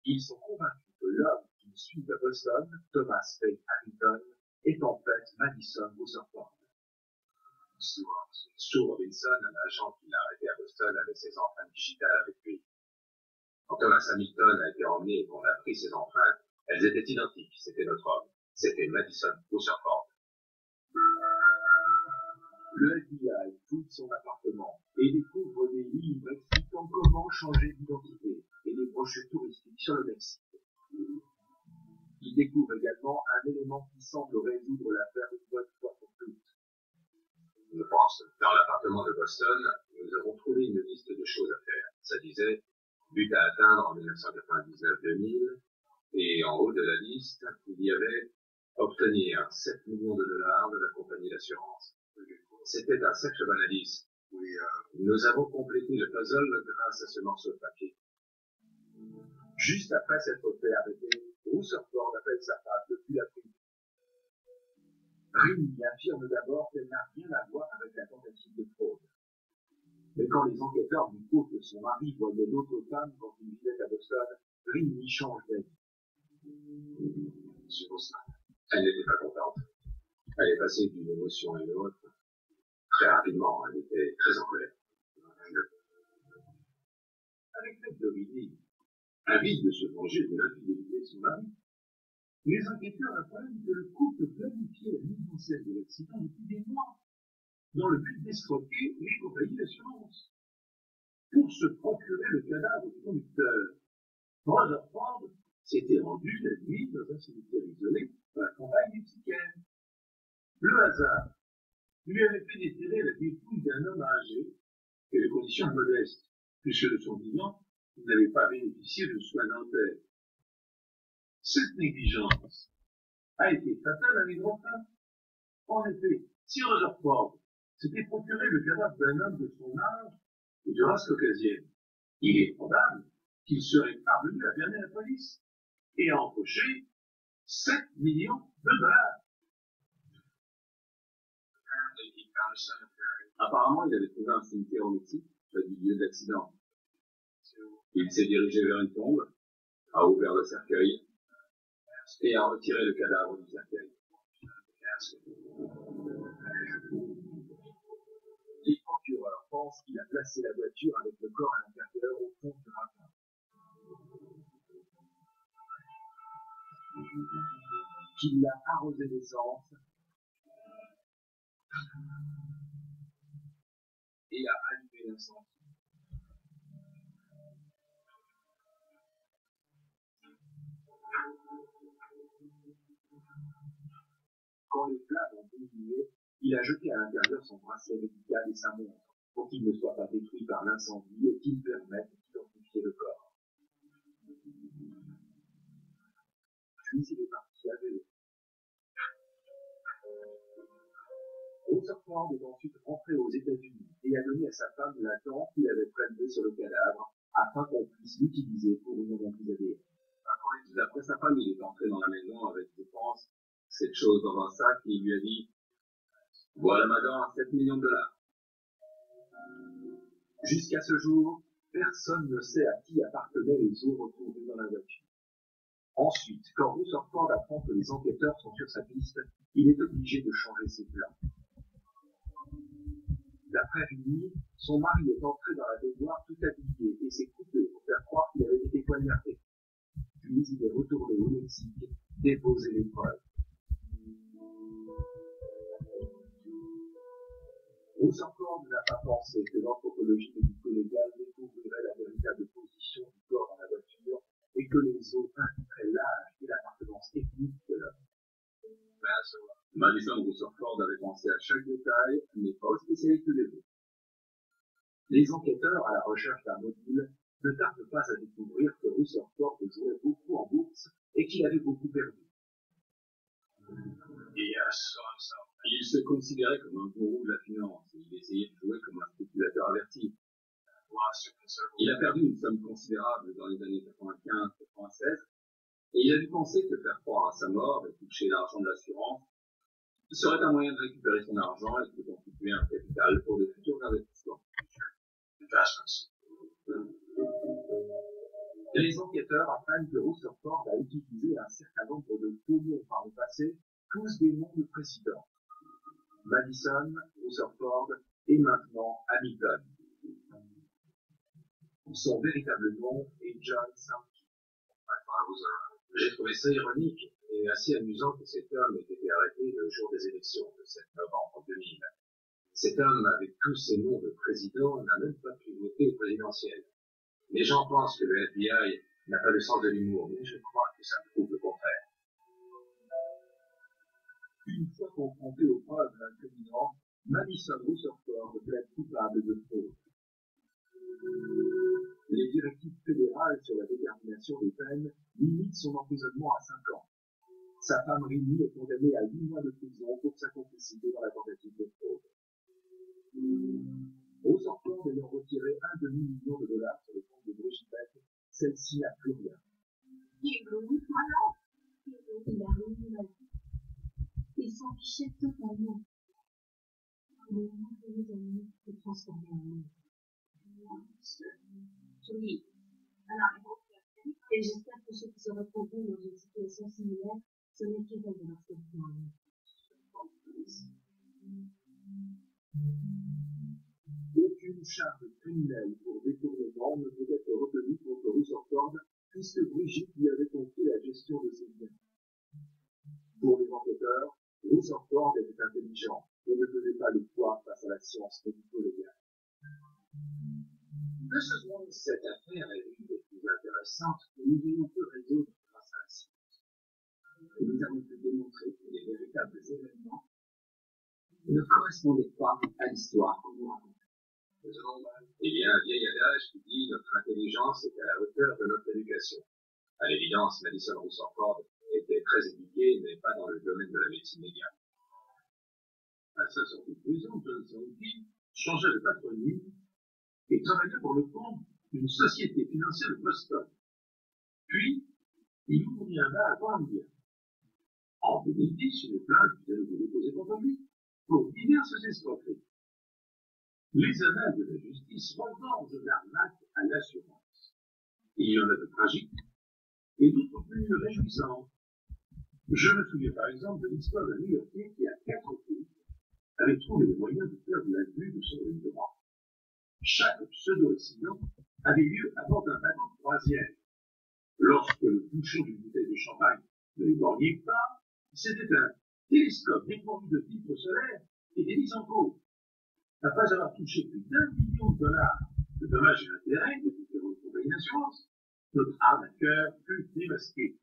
Ils sont convaincus que l'homme qu'ils suivent à Boston, Thomas Fay Hamilton, est en fait Madison Rutherford. Stu Robinson, un agent qui l'a arrêté à Boston, avait ses empreintes digitales avec lui. Quand Thomas Hamilton a été emmené et qu'on a pris ses empreintes, elles étaient identiques. C'était notre homme. C'était Madison Rutherford. Le FBI fouille son appartement et découvre des livres expliquant comment changer d'identité et des brochures touristiques sur le Mexique. Il découvre également un élément qui semble résoudre l'affaire une bonne fois pour toutes. Je pense, dans l'appartement de Boston, nous avons trouvé une liste de choses à faire. Ça disait but à atteindre en 1999-2000, et en haut de la liste, il y avait obtenir 7 millions de dollars de la compagnie d'assurance. C'était un sexual analyse. Nous avons complété le puzzle grâce à ce morceau de papier. Juste après s'être fait arrêter, Rutherford appelle sa femme depuis la prison. Rini affirme d'abord qu'elle n'a rien à voir avec la tentative de fraude. Mais quand les enquêteurs lui prouvent que son mari voyait d'autres femmes quand il vivait à Boston, Rini change d'avis. Elle n'était pas contente. Elle est passée d'une émotion à une autre. Très rapidement, elle était très en colère. Avec l'aide de Rini, avide de se venger de l'infidélité de son mari, les enquêteurs apprennent que le couple planifiait la mise en scène de l'accident depuis des mois, dans le but d'escroquer les compagnies d'assurance. Pour se procurer le cadavre du conducteur, Rutherford s'était rendu la nuit dans un cimetière isolé dans la campagne mexicaine. Le hasard lui avait fait déterrer la dépouille d'un homme âgé et les conditions modestes, puisque de son vivant, il n'avait pas bénéficié de soins dentaires. Cette négligence a été fatale à l'hydrophane. En effet, si Rutherford s'était procuré le cadavre d'un homme de son âge et de race caucasienne, il est probable qu'il serait parvenu à berner la police et à empocher 7 millions de dollars. Apparemment, il avait trouvé un cimetière au Mexique, près du lieu d'accident. Il s'est dirigé vers une tombe, a ouvert le cercueil et a retiré le cadavre du cercueil. Les procureurs pensent qu'il a placé la voiture avec le corps à l'intérieur au fond du ravin. Qu'il l'a arrosé d'essence et a allumé l'incendie. Quand les flammes ont diminué, il a jeté à l'intérieur son bracelet médical et sa montre pour qu'il ne soit pas détruit par l'incendie et qu'il permette d'identifier le corps. Puis il est parti à vélo. Rutherford est ensuite rentré aux États-Unis et a donné à sa femme la dent qu'il avait prélevée sur le cadavre afin qu'on puisse l'utiliser pour une analyse ADN. D'après sa femme, il est entré dans la maison avec, je pense, cette chose dans un sac et il lui a dit « Voilà ma dent à 7 millions de dollars. » Jusqu'à ce jour, personne ne sait à qui appartenaient les os retrouvés dans la voiture. Ensuite, quand Rutherford apprend que les enquêteurs sont sur sa piste, il est obligé de changer ses plans. D'après Rini, son mari est entré dans la baignoire tout habillé et s'est coupé pour faire croire qu'il avait été poignardé. Puis il est retourné au Mexique déposer les preuves. Rutherford n'a pas pensé que l'anthropologie médico-légale découvrirait la véritable position du corps dans la voiture et que les os indiqueraient l'âge et l'appartenance technique de l'homme. Madison Rutherford avait pensé à chaque détail, mais pas aux spécialistes des os. Les enquêteurs, à la recherche d'un mobile, ne tardent pas à découvrir que Rutherford jouait beaucoup en bourse et qu'il avait beaucoup perdu. Il se considérait comme un gourou de la finance et il essayait de jouer comme un spéculateur averti. Il a perdu une somme considérable dans les années 95-96 et il a dû penser que faire croire à sa mort et toucher l'argent de l'assurance serait un moyen de récupérer son argent et de constituer un capital pour de futurs investissements. Les enquêteurs apprennent que Rutherford a utilisé un certain nombre de faux noms par le passé, tous des noms de présidents. Madison, Rutherford et maintenant Hamilton. Son véritable nom est John Sankey. J'ai trouvé ça ironique et assez amusant que cet homme ait été arrêté le jour des élections le 7 novembre 2000. Cet homme, avec tous ses noms de président, n'a même pas pu voter au présidentiel. Les gens pensent que le FBI n'a pas le sens de l'humour, mais je crois que ça prouve le contraire. Une fois confronté aux preuves de l'incriminant, Madison Rutherford plaide coupable de fraude. Les directives fédérales sur la détermination des peines limitent son emprisonnement à 5 ans. Sa femme Rini est condamnée à 8 mois de prison pour sa complicité dans la tentative de fraude. Rutherford ayant retiré un demi-million de dollars sur le compte de Brigitte Beck, celle-ci n'a plus rien. Il a ruiné ma vie. Il s'en fichait totalement. Mais mes amis se transformaient en lui. Oui. Alors, et j'espère que ceux qui se retrouveront dans une situation similaire se méfieront de leur sentiment. Aucune charge criminelle pour détournement ne peut être retenue contre Rutherford puisque Brigitte lui avait confié la gestion de ses biens. Pour les enquêteurs, Rutherford était intelligent et ne faisait pas le poids face à la science médico-légale. Cette affaire est l'une des plus intéressantes que nous ayons pu résoudre grâce à la science. Et nous avons pu démontrer que les véritables événements ne correspondaient pas à l'histoire qu'on nous raconte. Il y a un vieil adage qui dit notre intelligence est à la hauteur de notre éducation. À l'évidence, Madison Rutherford était très éduqué, mais pas dans le domaine de la médecine légale. À sa sortie de prison, John Sankey changea de patronyme et travailla pour le compte d'une société financière de Boston. Puis, il ouvrit un bar à Columbia. En 2010, une plainte fut à nouveau déposée contre lui pour diverses escroqueries. Les annales de la justice regorgent d'arnaques à l'assurance. Il y en a de tragiques et d'autres plus réjouissantes. Je me souviens par exemple de l'histoire d'un New-Yorkais qui, à 4 reprises, avait trouvé le moyen de faire de la vue de son ligne de droit. Chaque pseudo-accident avait lieu à bord d'un bateau de croisière. Lorsque le bouchon d'une bouteille de champagne ne les borgnait pas, c'était un télescope dépourvu de filtres solaires qui était mis en cause. Après avoir touché plus d'1 million de dollars de dommages et intérêts de différentes compagnies d'assurance, notre arnaqueur fut démasqué,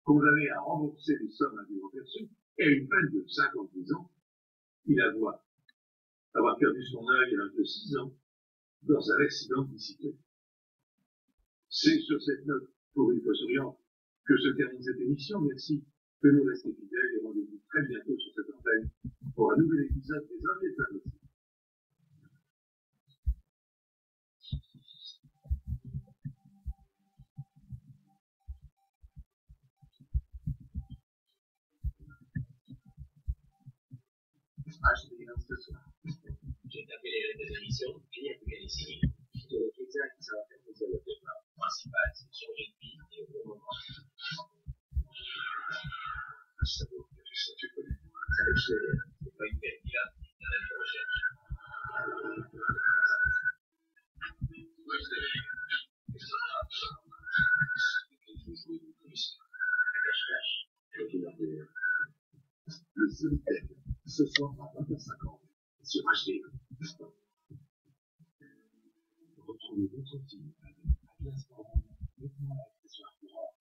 condamné à rembourser les sommes indûment perçues et à une peine de 50 ans. Il avoua avoir perdu son œil à l'âge de 6 ans dans un accident de bicyclette. C'est sur cette note, pour une fois souriante, que se termine cette émission. Merci de nous rester fidèles et rendez-vous très bientôt sur cette antenne pour un nouvel épisode des Enquêteurs aussi. J'ai tapé les règles des émissions, et il n'y a plus qu'à les signer. Exact, ça va faire plaisir le débat. Le principal, c'est de changer de vie et au bon moment. Ça vaut que tu connais. C'est pas une belle pilote, il y en a de recherche. Le seul thème, ce soir à 20h50 sur HD. Retrouvez votre film avec Atlas Bordon, maintenant à l'expression courante.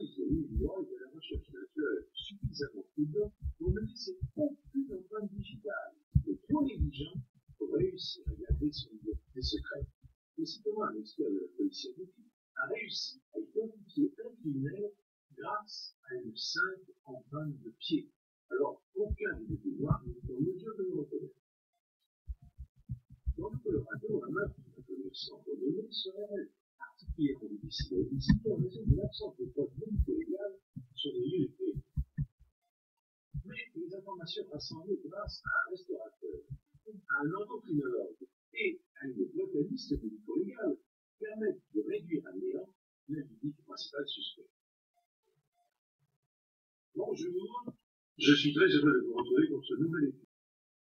Isolé du droit et de la recherche d'un fleuve suffisamment prudent pour ne laisser aucune empreinte digitale et trop négligent pour réussir à garder son identité secrète. Et c'est comment un expert de la police scientifique a réussi à identifier un criminel grâce à une simple empreinte de pied. Alors, aucun des témoins n'est en mesure de nommés serait particulièrement difficile à élucider en raison de l'absence de preuves médico-légales sur les lieux des faits. Mais les informations rassemblées grâce à un restaurateur, à un endocrinologue et à une botaniste médico-légale permettent de réduire à néant l'individu principal suspect. Bonjour, je suis très heureux de vous retrouver pour ce nouvel épisode.